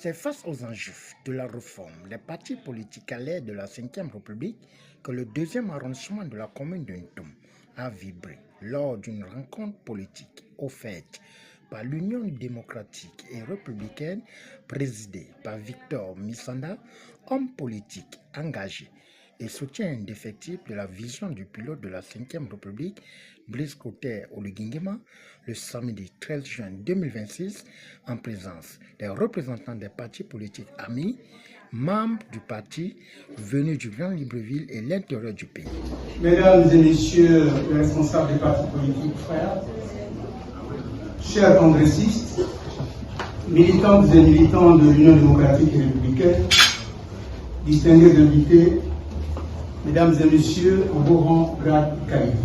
C'est face aux enjeux de la réforme des partis politiques à l'ère de la Ve République que le deuxième arrondissement de la commune de Ntoum a vibré lors d'une rencontre politique offerte par l'Union démocratique et républicaine présidée par Victor Missanda, homme politique engagé et soutien indéfectible de la vision du pilote de la Ve République, Brice Clotaire Oligui-Nguema, le samedi 13 juin 2026, en présence des représentants des partis politiques amis, membres du parti venus du Grand Libreville et l'intérieur du pays. Mesdames et messieurs les responsables des partis politiques frères, chers congressistes, militantes et militants de l'Union démocratique et républicaine, distingués invités, mesdames et messieurs, en vos rangs, grades et qualités.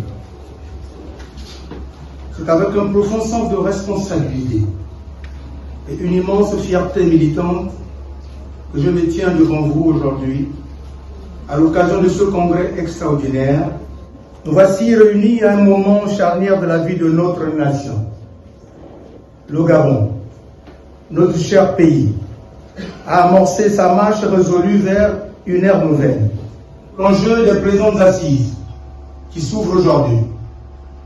C'est avec un profond sens de responsabilité et une immense fierté militante que je me tiens devant vous aujourd'hui, à l'occasion de ce congrès extraordinaire. Nous voici réunis à un moment charnière de la vie de notre nation. Le Gabon, notre cher pays, a amorcé sa marche résolue vers une ère nouvelle. L'enjeu des présentes assises qui s'ouvrent aujourd'hui,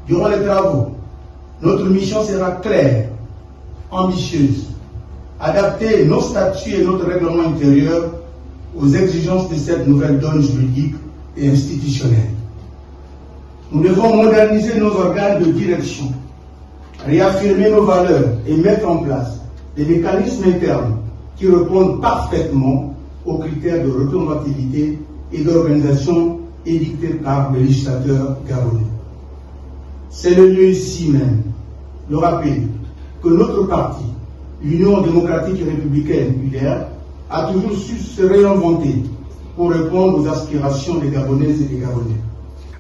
durant les travaux, notre mission sera claire, ambitieuse, adapter nos statuts et notre règlement intérieur aux exigences de cette nouvelle donne juridique et institutionnelle. Nous devons moderniser nos organes de direction, réaffirmer nos valeurs et mettre en place des mécanismes internes qui répondent parfaitement aux critères de représentativité et d'organisation édictés par le législateur gabonais. C'est le lieu ici même de rappeler que notre parti, l'Union démocratique et républicaine, UDR, a toujours su se réinventer pour répondre aux aspirations des Gabonaises et des Gabonais.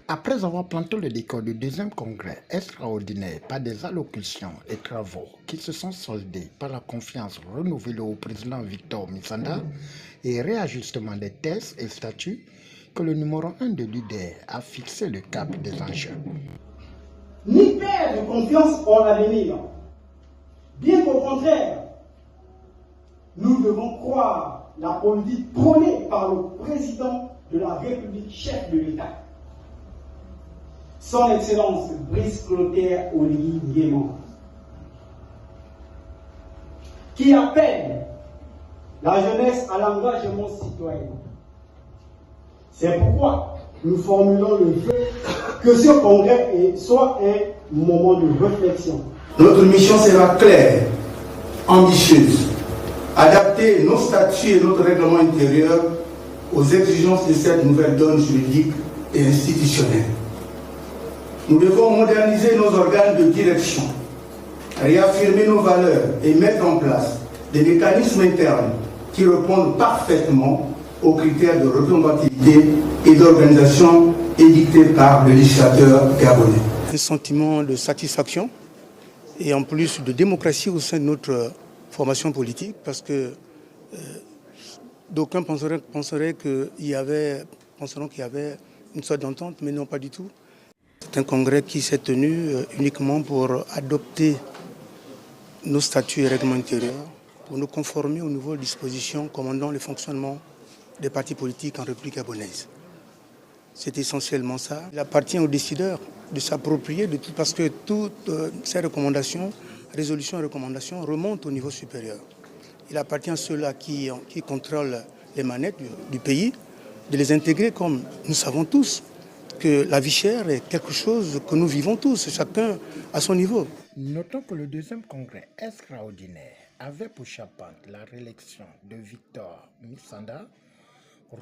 Après avoir planté le décor du deuxième congrès extraordinaire par des allocutions et travaux qui se sont soldés par la confiance renouvelée au président Victor Missanda et réajustement des tests et statuts, que le numéro 1 de l'UDR a fixé le cap des enjeux. Ni perdre confiance en l'avenir. Bien qu'au contraire, nous devons croire la politique prônée par le président de la République, chef de l'État. Son Excellence Brice Clotaire Oligui-Nguema, qui appelle la jeunesse à l'engagement citoyen. C'est pourquoi nous formulons le vœu que ce congrès soit un moment de réflexion. Notre mission sera claire, ambitieuse, adapter nos statuts et notre règlement intérieur aux exigences de cette nouvelle donne juridique et institutionnelle. Nous devons moderniser nos organes de direction, réaffirmer nos valeurs et mettre en place des mécanismes internes qui répondent parfaitement aux critères de représentativité et d'organisation édictés par le législateur gabonais. Un sentiment de satisfaction et en plus de démocratie au sein de notre formation politique, parce que d'aucuns penseraient qu'il y avait une sorte d'entente, mais non, pas du tout. C'est un congrès qui s'est tenu uniquement pour adopter nos statuts et règlements intérieurs, pour nous conformer aux nouvelles dispositions commandant le fonctionnement des partis politiques en République gabonaise. C'est essentiellement ça. Il appartient aux décideurs de s'approprier de tout, parce que toutes ces recommandations, résolutions et recommandations remontent au niveau supérieur. Il appartient à ceux-là qui contrôlent les manettes du pays de les intégrer, comme nous savons tous que la vie chère est quelque chose que nous vivons tous, chacun à son niveau. Notons que le deuxième congrès extraordinaire avait pour charpente la réélection de Victor Missanda,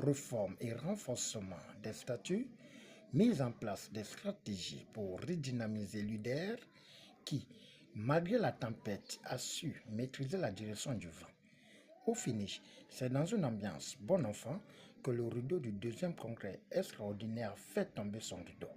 réforme et renforcement des statuts, mise en place des stratégies pour redynamiser l'UDR qui, malgré la tempête, a su maîtriser la direction du vent. Au finish, c'est dans une ambiance bon enfant que le rideau du deuxième congrès extraordinaire fait tomber son rideau.